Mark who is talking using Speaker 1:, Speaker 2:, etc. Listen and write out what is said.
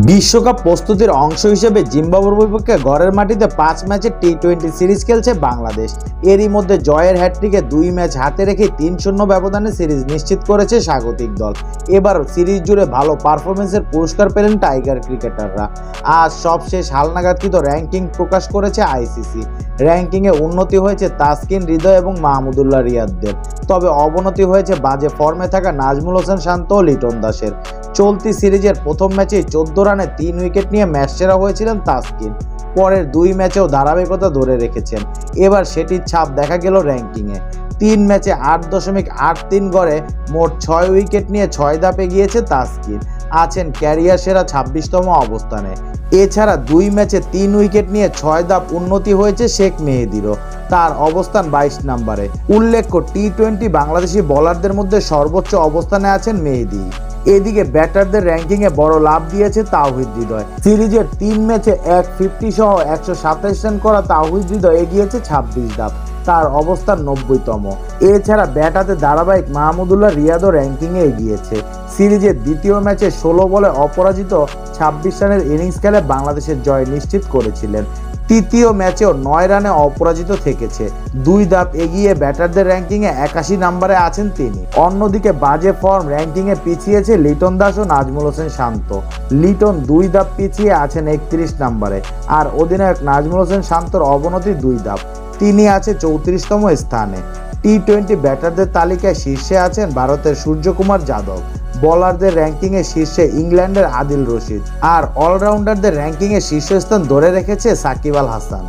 Speaker 1: বিশ্বকাপ প্রস্তুতির অংশ হিসেবে জিম্বাবুয়ের বিপক্ষে ঘরের মাটিতে 5 ম্যাচের টি-20 সিরিজ খেলছে বাংলাদেশ। এরই মধ্যে জয়ের হ্যাটট্রিকে 2 ম্যাচ হাতে রেখে 3-0 ব্যবধানে সিরিজ নিশ্চিত করেছে স্বাগতিক দল। এবার সিরিজ জুড়ে ভালো পারফরমেন্সের পুরস্কার পেলেন টাইগার ক্রিকেটাররা। আজ সবশেষ হালনাগাদকৃত র্যাঙ্কিং প্রকাশ করেছে আইসিসি। র্যাঙ্কিংয়ে উন্নতি হয়েছে তাসকিন, হৃদয় এবং মাহমুদুল্লাহ রিয়াদদের, তবে অবনতি হয়েছে বাজে ফর্মে থাকা নাজমুল হোসেন শান্ত ও লিটন দাসের। চলতি সিরিজের প্রথম ম্যাচেই 14 রানে 3 উইকেট নিয়ে ম্যাচ সেরা হয়েছিলেন তাসকিন। পরের 2 ম্যাচেও ধারাবাহিকতা ধরে রেখেছেন। এবার সেটির ছাপ দেখা গেল র্যাঙ্কিংয়ে। 3 ম্যাচে 8.83 গড়ে মোট 6 উইকেট নিয়ে 6 ধাপে গিয়েছে তাসকিন, আছেন ক্যারিয়ার সেরা 26তম অবস্থানে। এছাড়া 2 ম্যাচে 3 উইকেট নিয়ে 6 ধাপ উন্নতি হয়েছে শেখ মেহেদীরও, তার অবস্থান 22 নম্বরে। উল্লেখ্য, টি-20 বাংলাদেশি বোলারদের মধ্যে সর্বোচ্চ অবস্থানে আছেন মেহেদী। এদিকে ব্যাটারদের র্যাঙ্কিংয়ে বড় লাভ দিয়েছে তাওহিদ হৃদয়। সিরিজের 3 ম্যাচে 150 সহ 127 রান করা তাওহিদ হৃদয় এগিয়েছে 26 ধাপ, তার অবস্থান 90তম। এছাড়া ব্যাট হাতে ধারাবাহিক মাহমুদুল্লাহ রিয়াদও র্যাঙ্কিংয়ে এগিয়েছে। সিরিজের দ্বিতীয় ম্যাচে 16 বলে অপরাজিত 26 রানের ইনিংস খেলে বাংলাদেশের জয় নিশ্চিত করেছিলেন। তৃতীয় ম্যাচেও 9 রানে অপরাজিত থেকেছে। 2 ধাপ এগিয়ে ব্যাটারদের র্যাঙ্কিংয়ে 81 নম্বরে আছেন তিনি। অন্যদিকে বাজে ফর্ম র্যাঙ্কিংয়ে পিছিয়েছে লিটন দাস ও নাজমুল হোসেন শান্ত। লিটন 2 ধাপ পিছিয়ে আছেন 31 নম্বরে, আর অধিনায়ক নাজমুল হোসেন শান্তর অবনতি 2 ধাপ, তিনি আছে 34তম স্থানে। টি-20 ব্যাটারদের তালিকায় শীর্ষে আছেন ভারতের সূর্যকুমার যাদব। বোলারদের র্যাঙ্কিংয়ে শীর্ষে ইংল্যান্ডের আদিল রশিদ, আর অলরাউন্ডারদের র্যাঙ্কিংয়ে শীর্ষস্থান ধরে রেখেছে সাকিব আল হাসান।